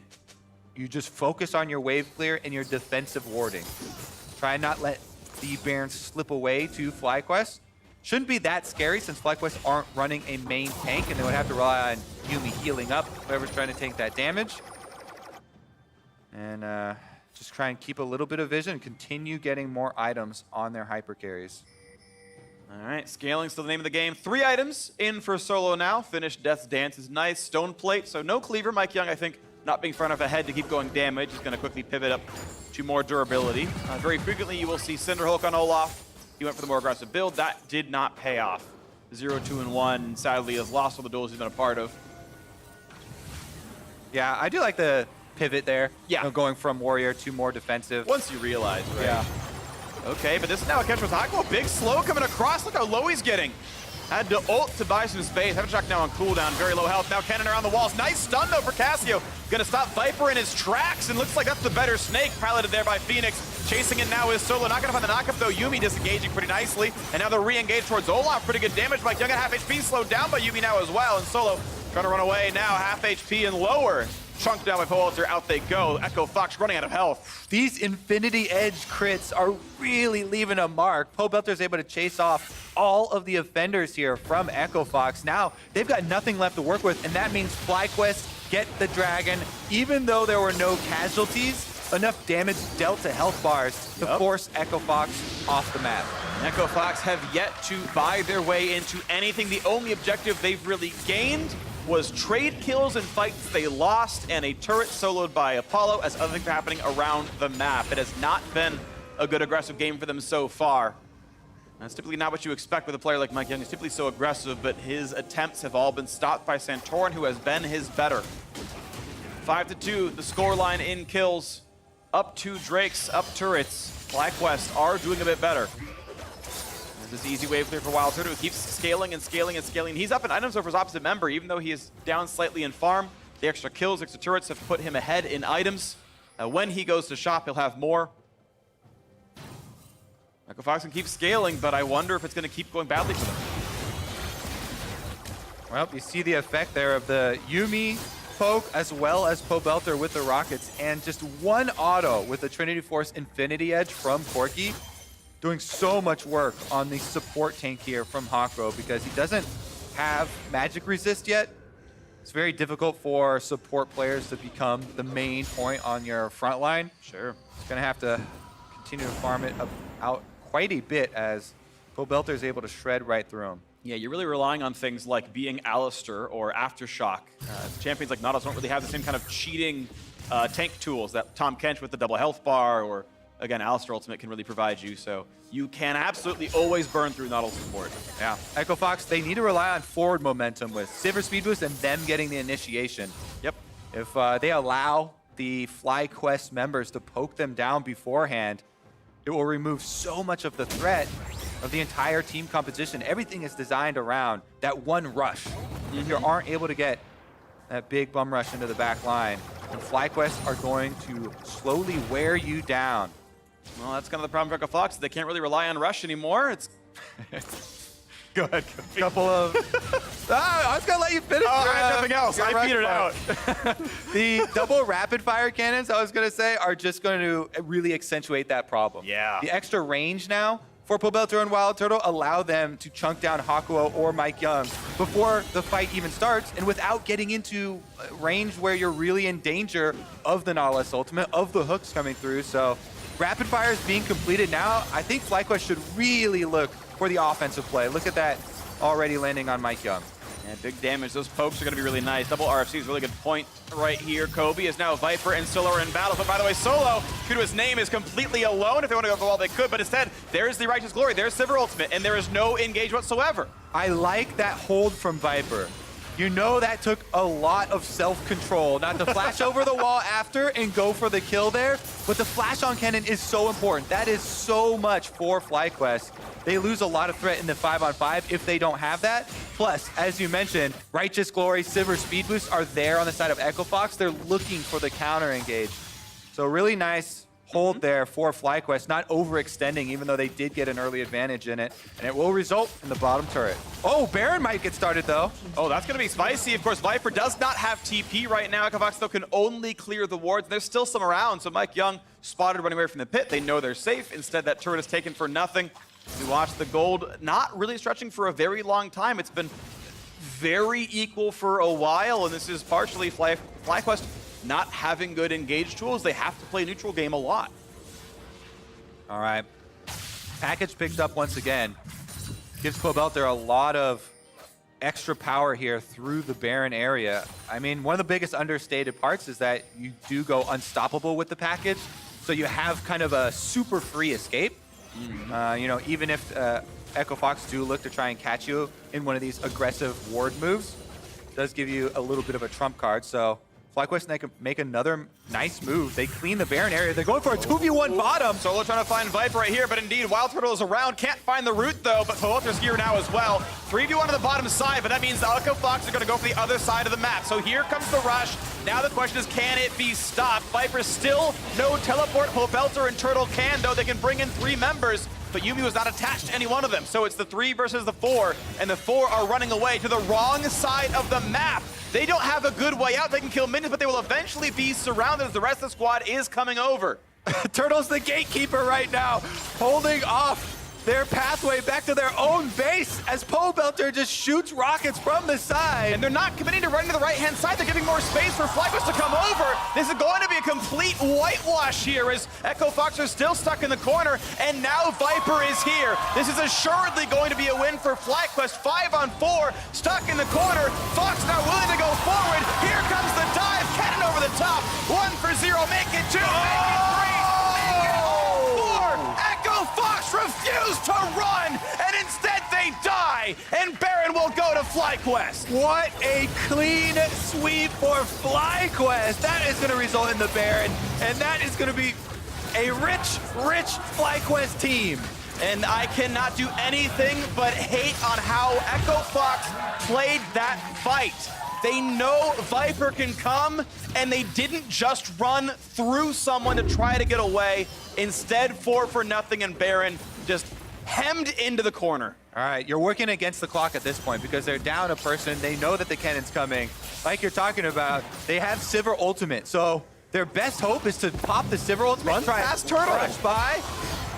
you just focus on your wave clear and your defensive warding. Try and not let the Baron slip away to FlyQuest. Shouldn't be that scary since FlyQuest aren't running a main tank and they would have to rely on Yumi healing up whoever's trying to take that damage. And just try and keep a little bit of vision and continue getting more items on their hyper carries. All right, scaling still the name of the game. 3 items in for Solo now. Finished Death's Dance is nice. Stone Plate, so no Cleaver. Mike Young, I think, not being far enough ahead to keep going damage. He's going to quickly pivot up to more durability. Very frequently, you will see Cinderhulk on Olaf. He went for the more aggressive build. That did not pay off. 0, 2, and 1. Sadly, has lost all the duels he's been a part of. Yeah, I do like the pivot there. Yeah. You know, going from warrior to more defensive. Once you realize, right? Yeah. Okay, but this is now a catch with Hako. Big slow coming across. Look how low he's getting. Had to ult to buy some space. Heavenshot now on cooldown. Very low health. Now Kennen around the walls. Nice stun, though, for Cassio. Gonna stop Viper in his tracks, and looks like that's the better snake. Piloted there by Phoenix. Chasing it now is Solo. Not gonna find the knockup, though. Yumi disengaging pretty nicely. And now they're re-engaged towards Olaf. Pretty good damage. Mike Young at half HP. Slowed down by Yumi now as well. And Solo trying to run away now. Half HP and lower. Chunked down by Powalter, out they go. Echo Fox running out of health. These Infinity Edge crits are really leaving a mark. Pobelter's able to chase off all of the offenders here from Echo Fox. Now, they've got nothing left to work with, and that means FlyQuest get the dragon. Even though there were no casualties, enough damage dealt to health bars to force Echo Fox off the map. Echo Fox have yet to buy their way into anything. The only objective they've really gained was trade kills and fights they lost, and a turret soloed by Apollo as other things are happening around the map. It has not been a good aggressive game for them so far. That's typically not what you expect with a player like Mike Young. He's typically so aggressive, but his attempts have all been stopped by Santorin, who has been his better. 5-2, the scoreline in kills. Up 2 Drakes, up turrets. FlyQuest are doing a bit better. This easy wave clear for Wild Turtle, who keeps scaling and scaling and scaling. He's up in items over his opposite member, even though he is down slightly in farm. The extra kills, extra turrets have put him ahead in items. When he goes to shop, he'll have more. Echo Fox can keep scaling, but I wonder if it's going to keep going badly for them. Well, you see the effect there of the Yumi poke as well as Pobelter with the rockets, and just one auto with the Trinity Force Infinity Edge from Corki. Doing so much work on the support tank here from Hawkrow because he doesn't have magic resist yet. It's very difficult for support players to become the main point on your front line. Sure. It's going to have to continue to farm it out quite a bit as Pobelter is able to shred right through him. Yeah, you're really relying on things like being Alistair or Aftershock. Champions like Nautilus don't really have the same kind of cheating tank tools that Tom Kench with the double health bar or, again, Alistair Ultimate can really provide you. So you can absolutely always burn through Nautilus support. Yeah, Echo Fox, they need to rely on forward momentum with Sivir Speed Boost and them getting the initiation. Yep. If they allow the FlyQuest members to poke them down beforehand, it will remove so much of the threat of the entire team composition. Everything is designed around that one rush. If you aren't able to get that big bum rush into the back line, the FlyQuest are going to slowly wear you down. Well, that's kind of the problem for Echo Fox. They can't really rely on Rush anymore. It's Go ahead. Couple of... I was going to let you finish. Oh, I had nothing else. I petered out. The double rapid fire cannons, I was going to say, are just going to really accentuate that problem. Yeah. The extra range now for Pobelter and Wild Turtle allow them to chunk down Hakuo or Mike Young before the fight even starts and without getting into range where you're really in danger of the Nautilus ultimate, of the hooks coming through. So rapid fire is being completed now. I think FlyQuest should really look for the offensive play. Look at that already landing on Mike Young. Yeah, big damage. Those pokes are going to be really nice. Double RFC is a really good point right here. Kobe is now Viper and Solo are in battle. But by the way, Solo, true to his name, is completely alone. If they want to go for the wall, they could. But instead, there's the Righteous Glory. There's Sivir Ultimate. And there is no engage whatsoever. I like that hold from Viper. You know that took a lot of self-control not to flash over the wall after and go for the kill there. But the flash on cannon is so important. That is so much for FlyQuest. They lose a lot of threat in the 5-on-5 if they don't have that. Plus, as you mentioned, Righteous Glory, Sivir Speed Boost are there on the side of Echo Fox. They're looking for the counter engage. So really nice hold there for FlyQuest, not overextending, even though they did get an early advantage in it. And it will result in the bottom turret. Oh, Baron might get started, though. Oh, that's going to be spicy. Of course, Viper does not have TP right now. Echo Fox, though, can only clear the wards. There's still some around, so Mike Young spotted running away from the pit. They know they're safe. Instead, that turret is taken for nothing. We watch the gold not really stretching for a very long time. It's been very equal for a while, and this is partially FlyQuest not having good engage tools. They have to play neutral game a lot. All right. Package picked up once again. Gives Pobelter a lot of extra power here through the Baron area. I mean, one of the biggest understated parts is that you do go unstoppable with the package. So you have kind of a super free escape. You know, even if Echo Fox do look to try and catch you in one of these aggressive ward moves, it does give you a little bit of a trump card. So FlyQuest, they can make another nice move. They clean the Baron area. They're going for a 2v1 bottom. Solo trying to find Viper right here, but indeed, Wild Turtle is around. Can't find the root, though, but Pobelter's here now as well. 3v1 on the bottom side, but that means the Echo Fox are going to go for the other side of the map. So here comes the rush. Now the question is, can it be stopped? Viper still no teleport. Pobelter and Turtle can, though. They can bring in 3 members, but Yuumi was not attached to any one of them. So it's the 3 versus the 4, and the 4 are running away to the wrong side of the map. They don't have a good way out. They can kill minions, but they will eventually be surrounded as the rest of the squad is coming over. Turtle's the gatekeeper right now, holding off their pathway back to their own base as Pobelter just shoots rockets from the side. And they're not committing to running to the right-hand side. They're giving more space for FlyQuest to come over. This is going to be a complete whitewash here as Echo Fox are still stuck in the corner, and now Viper is here. This is assuredly going to be a win for FlyQuest. 5-on-4, stuck in the corner. Fox now willing to go forward. Here comes the dive. Cannon over the top. 1 for 0. Make it 2. Make it 3. Echo Fox refused to run, and instead they die, and Baron will go to FlyQuest. What a clean sweep for FlyQuest. That is going to result in the Baron, and that is going to be a rich, rich FlyQuest team. And I cannot do anything but hate on how Echo Fox played that fight. They know Viper can come, and they didn't just run through someone to try to get away. Instead, 4 for nothing, and Baron just hemmed into the corner. All right, you're working against the clock at this point because they're down a person. They know that the cannon's coming. Like you're talking about, they have Sivir Ultimate, so their best hope is to pop the Sivir Ultimate. Run past Turtle. Rush by,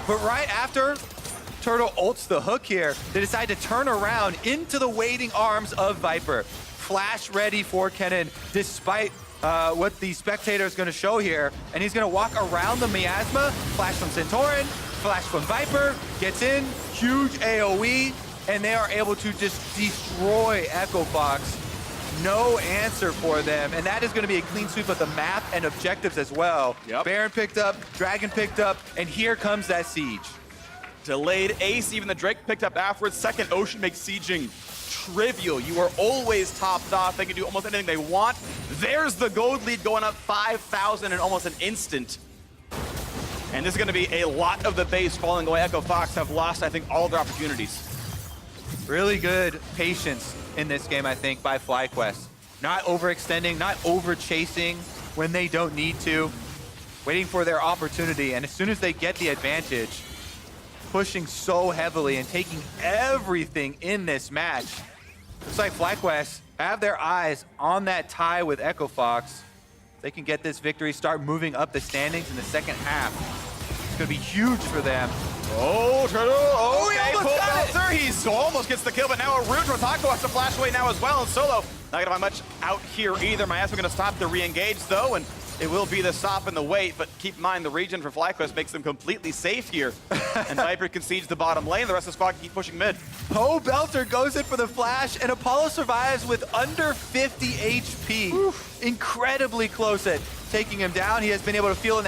but right after Turtle ults the hook here, they decide to turn around into the waiting arms of Viper. flash ready for Kennen, despite what the spectator is going to show here. And he's going to walk around the miasma, flash from Santorin, flash from Viper, gets in, huge AoE, and they are able to just destroy Echo Fox. No answer for them, and that is going to be a clean sweep of the map and objectives as well. Yep. Baron picked up, Dragon picked up, and here comes that siege. Delayed ace, even the Drake picked up afterwards. Second Ocean makes sieging trivial. You are always topped off. They can do almost anything they want. There's the gold lead going up 5,000 in almost an instant. And this is going to be a lot of the base falling away. Echo Fox have lost, I think, all their opportunities. Really good patience in this game, I think, by FlyQuest. Not overextending, not over-chasing when they don't need to. Waiting for their opportunity, and as soon as they get the advantage, pushing so heavily and taking everything in this match. Looks like FlyQuest have their eyes on that tie with Echo Fox. They can get this victory, start moving up the standings in the second half. It's going to be huge for them. Oh, Turtle. Okay, he almost got it. Belter. He almost gets the kill, but now a Rouge Rotako has to flash away now as well. And Solo not going to find much out here either. Miasma going to stop the re-engage, though, and it will be the stop and the wait, but keep in mind the region for FlyQuest makes them completely safe here. And Viper concedes the bottom lane. The rest of the squad can keep pushing mid. Poe Belter goes in for the flash, and Apollo survives with under 50 HP. Oof. Incredibly close at taking him down. He has been able to heal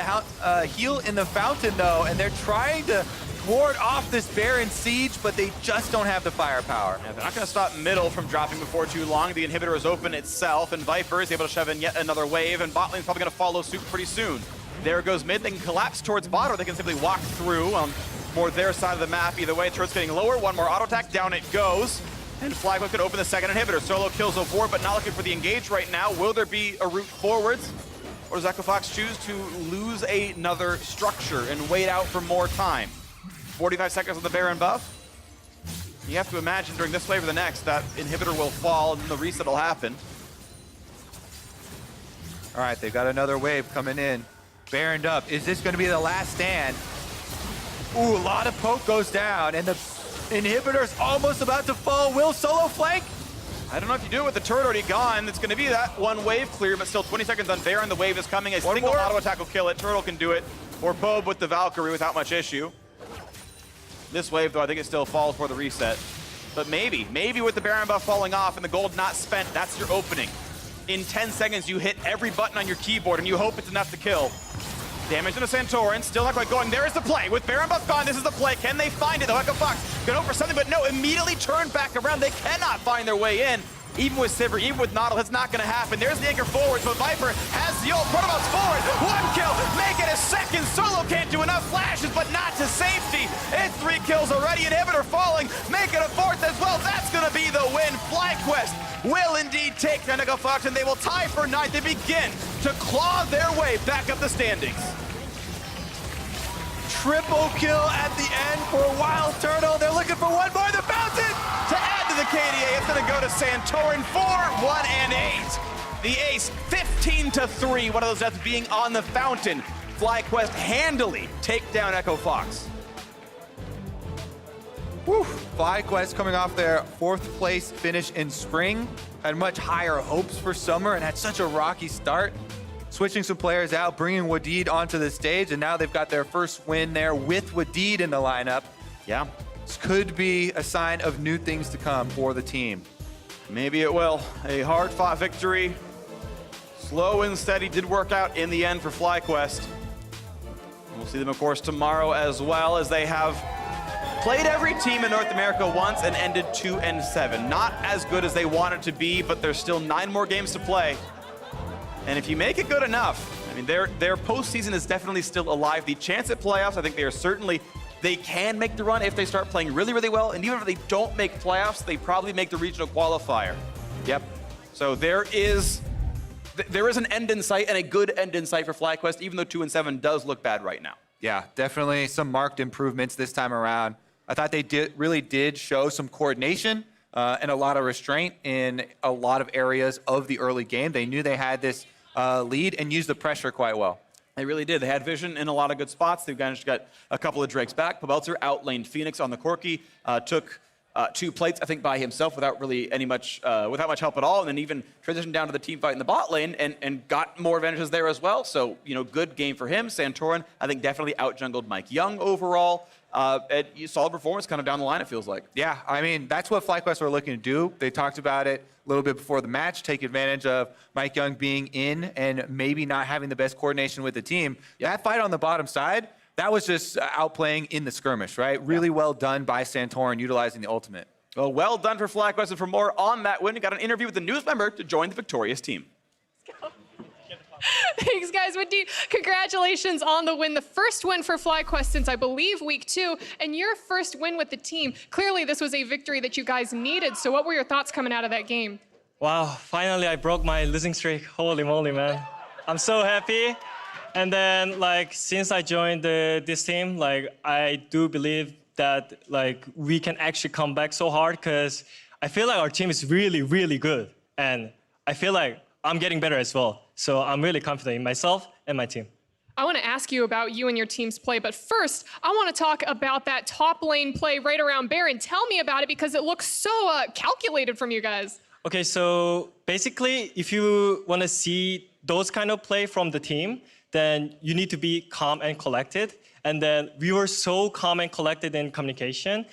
in the fountain, though, and they're trying to ward off this Baron siege, but they just don't have the firepower. Yeah, they're not going to stop middle from dropping before too long. The inhibitor is open itself, and Viper is able to shove in yet another wave, and bot lane's probably going to follow suit pretty soon. There goes mid. They can collapse towards bot, or they can simply walk through on more their side of the map. Either way, turret's getting lower. One more auto attack. Down it goes. And FlyQuest could open the second inhibitor. Solo kills Ovor, but not looking for the engage right now. Will there be a route forwards? Or does Echo Fox choose to lose another structure and wait out for more time? 45 seconds on the Baron buff. You have to imagine during this wave or the next, that inhibitor will fall and the reset will happen. All right, they've got another wave coming in. Baroned up. Is this going to be the last stand? Ooh, a lot of poke goes down, and the inhibitor's almost about to fall. Will Solo flank? I don't know if you do it with the turret already gone. It's going to be that one wave clear, but still 20 seconds on Baron. The wave is coming. A single auto attack will kill it. Turtle can do it. Or Pobe with the Valkyrie without much issue. This wave, though, I think it still falls for the reset. But maybe with the Baron buff falling off and the gold not spent, that's your opening. In 10 seconds, you hit every button on your keyboard and you hope it's enough to kill. Damage into Santorin, still not quite going. There is the play. With Baron buff gone, this is the play. Can they find it? The Echo Fox gonna hope for something, but no, immediately turn back around. They cannot find their way in. Even with Sivir, even with Nautil, it's not gonna happen. There's the anchor forwards, but Viper has the ult. Protomouse forward, one kill, make it a second. Solo can't do enough flashes, but not to safety. It's 3 kills already. Inhibitor falling, make it a 4th as well. That's gonna be the win. FlyQuest will indeed take down Echo Fox, and they will tie for 9th. They begin to claw their way back up the standings. Triple kill at the end for Wild Turtle. They're looking for one more. The fountain! To add to the KDA, it's going to go to Santorin 4, 1, and 8. The ace, 15-3. One of those deaths being on the fountain. FlyQuest handily take down Echo Fox. Whew. FlyQuest coming off their 4th place finish in spring. Had much higher hopes for summer and had such a rocky start. Switching some players out, bringing Wadid onto the stage, and now they've got their first win there with Wadid in the lineup. Yeah. This could be a sign of new things to come for the team. Maybe it will. A hard-fought victory. Slow and steady did work out in the end for FlyQuest. We'll see them, of course, tomorrow as well, as they have played every team in North America once and ended 2-7. Not as good as they wanted to be, but there's still 9 more games to play. And if you make it good enough, I mean, their postseason is definitely still alive. The chance at playoffs, I think they can make the run if they start playing really, really well. And even if they don't make playoffs, they probably make the regional qualifier. Yep. So there is an end in sight, and a good end in sight for FlyQuest, even though 2-7 does look bad right now. Yeah, definitely some marked improvements this time around. I thought they really did show some coordination and a lot of restraint in a lot of areas of the early game. They knew they had this lead and used the pressure quite well. They really did. They had vision in a lot of good spots. They've managed to get a couple of Drakes back. Pobelter outlaned Phoenix on the Corki, took 2 plates, I think, by himself without really without much help at all, and then even transitioned down to the team fight in the bot lane and got more advantages there as well. So, good game for him. Santorin, I think, definitely outjungled Mike Young overall. Solid performance kind of down the line, it feels like. Yeah, I mean, that's what FlyQuest were looking to do. They talked about it a little bit before the match, take advantage of Mike Young being in and maybe not having the best coordination with the team. That fight on the bottom side, that was just outplaying in the skirmish, right? Really well done by Santorin utilizing the ultimate. Well done for FlyQuest, and for more on that win, we got an interview with the newest member to join the victorious team. Thanks, guys. Wadid, congratulations on the win. The first win for FlyQuest since, I believe, week 2, and your first win with the team. Clearly, this was a victory that you guys needed. So what were your thoughts coming out of that game? Wow, finally I broke my losing streak. Holy moly, man. I'm so happy. And then, since I joined this team, I do believe that, we can actually come back so hard because I feel like our team is really, really good. And I feel like I'm getting better as well. So I'm really confident in myself and my team. I want to ask you about you and your team's play, but first, I want to talk about that top lane play right around Baron. Tell me about it because it looks so calculated from you guys. Okay, so basically, if you want to see those kind of play from the team, then you need to be calm and collected. And then we were so calm and collected in communication.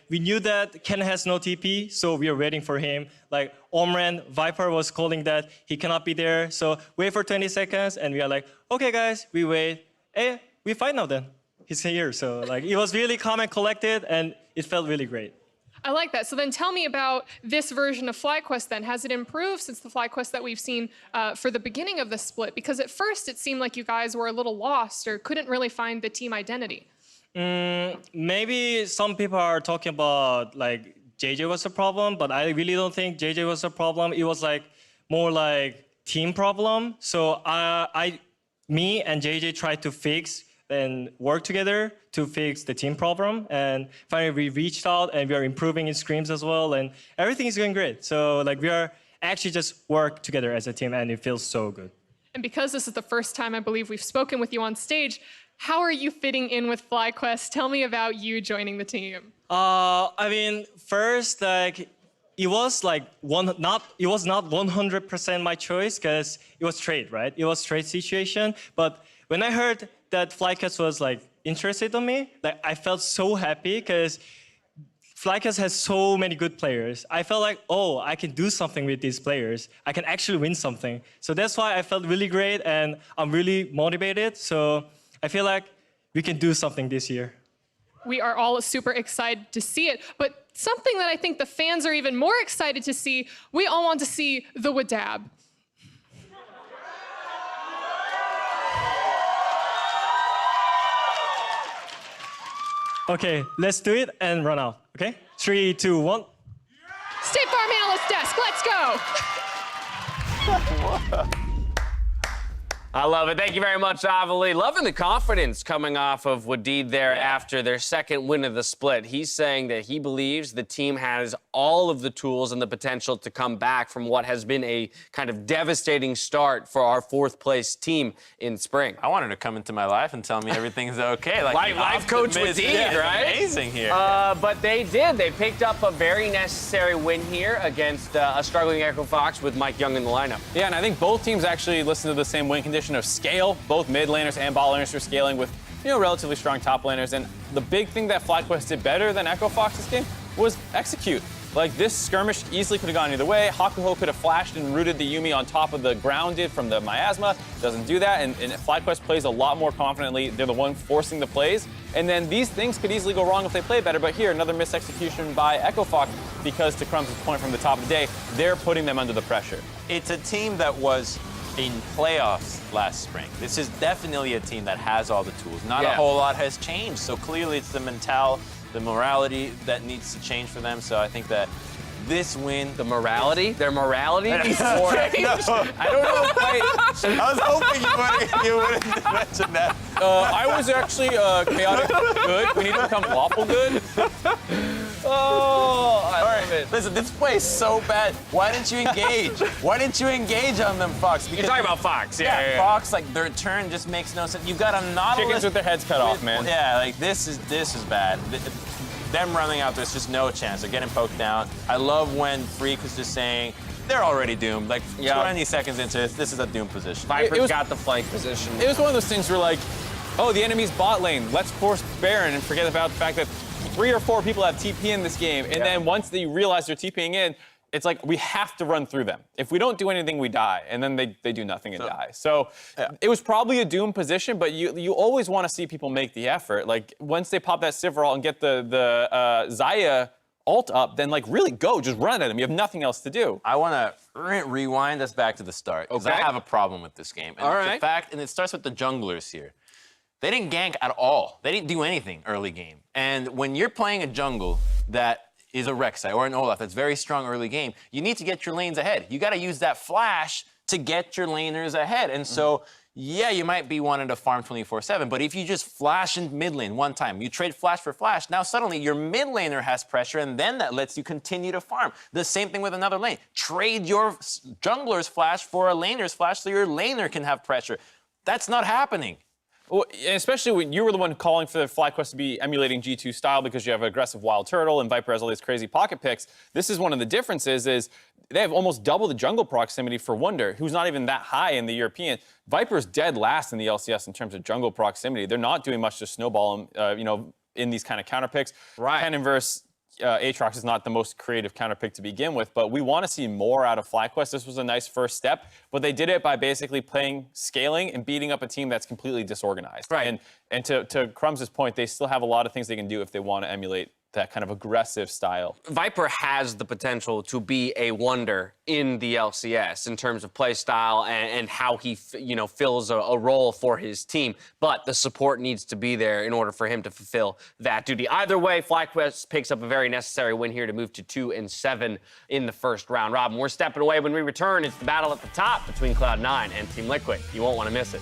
We knew that Ken has no TP, so we were waiting for him. Omran, Viper was calling that he cannot be there, so wait for 20 seconds, and we are like, okay, guys, we wait. Hey, we fight now then. He's here, so it was really calm and collected, and it felt really great. I like that. So then tell me about this version of FlyQuest then. Has it improved since the FlyQuest that we've seen for the beginning of the split? Because at first it seemed like you guys were a little lost or couldn't really find the team identity. Maybe some people are talking about JJ was a problem, but I really don't think JJ was a problem. It was more team problem. So me and JJ tried to fix and work together to fix the team problem. And finally, we reached out and we are improving in scrims as well. And everything is going great. So we are actually just work together as a team and it feels so good. And because this is the first time I believe we've spoken with you on stage, how are you fitting in with FlyQuest? Tell me about you joining the team. I mean, first, it was it was not 100% my choice because it was trade, right? It was trade situation. But when I heard that FlyQuest was interested in me, I felt so happy because FlyQuest has so many good players. I felt oh, I can do something with these players. I can actually win something. So that's why I felt really great and I'm really motivated. So I feel like we can do something this year. We are all super excited to see it, but something that I think the fans are even more excited to see, we all want to see the Wadab. Okay, let's do it and run out, okay? 3, 2, 1. State Farm Analyst Desk, let's go! I love it. Thank you very much, Avali. Loving the confidence coming off of Wadid there after their second win of the split. He's saying that he believes the team has all of the tools and the potential to come back from what has been a kind of devastating start for our fourth-place team in spring. I wanted to come into my life and tell me everything's okay. Life coach Wadid, right? Amazing here. But they did. They picked up a very necessary win here against a struggling Echo Fox with Mike Young in the lineup. Yeah, and I think both teams actually listened to the same win condition of scale. Both mid laners and bot laners were scaling with, relatively strong top laners. And the big thing that FlyQuest did better than Echo Fox's game was execute. This skirmish easily could have gone either way. Hakuho could have flashed and rooted the Yuumi on top of the grounded from the miasma. Doesn't do that, and FlyQuest plays a lot more confidently. They're the one forcing the plays. And then these things could easily go wrong if they play better, but here, another misexecution by Echo Fox, because to Crumbs' point from the top of the day, they're putting them under the pressure. It's a team that was in playoffs last spring. This is definitely a team that has all the tools. Not a whole lot has changed, so clearly it's the morality that needs to change for them. So I think that this win, their morality needs to change. I don't know quite. I was hoping you wouldn't mention that. I was actually chaotic good. We need to become lawful good. Oh, I love it. Listen, this play is so bad. Why didn't you engage? Why didn't you engage on them, Fox? You're talking about Fox, yeah. Fox, the return just makes no sense. You've got a Nautilus. Chickens with their heads cut off, man. Yeah, this is bad. them running out, there's just no chance. They're getting poked down. I love when Freak was just saying, they're already doomed. Like, 20 seconds into this is a doomed position. Viper's got the flank position. It was one of those things where, like, oh, the enemy's bot lane, let's force Baron and forget about the fact that 3 or 4 people have TP in this game. And then once they realize they're TPing in, it's like we have to run through them. If we don't do anything, we die. And then they do nothing and die. So it was probably a doomed position, but you always want to see people make the effort. Like, once they pop that Sivir and get the Xayah ult up, then, like, really go. Just run at him. You have nothing else to do. I want to rewind us back to the start, because I have a problem with this game. And All it's right. the fact, and it starts with the junglers here. They didn't gank at all. They didn't do anything early game. And when you're playing a jungle that is a Rek'Sai or an Olaf that's very strong early game, you need to get your lanes ahead. You got to use that flash to get your laners ahead. And so, yeah, you might be wanting to farm 24/7, but if you just flash in mid lane one time, you trade flash for flash, now suddenly your mid laner has pressure, and then that lets you continue to farm. The same thing with another lane. Trade your jungler's flash for a laner's flash so your laner can have pressure. That's not happening. Well, especially when you were the one calling for the FlyQuest to be emulating G2 style because you have aggressive Wild Turtle and Viper has all these crazy pocket picks. This is one of the differences is they have almost double the jungle proximity for Wunder, who's not even that high in the European. Viper's dead last in the LCS in terms of jungle proximity. They're not doing much to snowball him, in these kind of counter picks. Right. Pen versus Aatrox is not the most creative counter pick to begin with, but we want to see more out of FlyQuest. This was a nice first step, but they did it by basically playing scaling and beating up a team that's completely disorganized. Right. And to Crumbs' point, they still have a lot of things they can do if they want to emulate that kind of aggressive style. Viper has the potential to be a wonder in the LCS in terms of play style and how he, fills a role for his team. But the support needs to be there in order for him to fulfill that duty. Either way, FlyQuest picks up a very necessary win here to move to 2-7 in the first round. Robin, we're stepping away. When we return, it's the battle at the top between Cloud9 and Team Liquid. You won't want to miss it.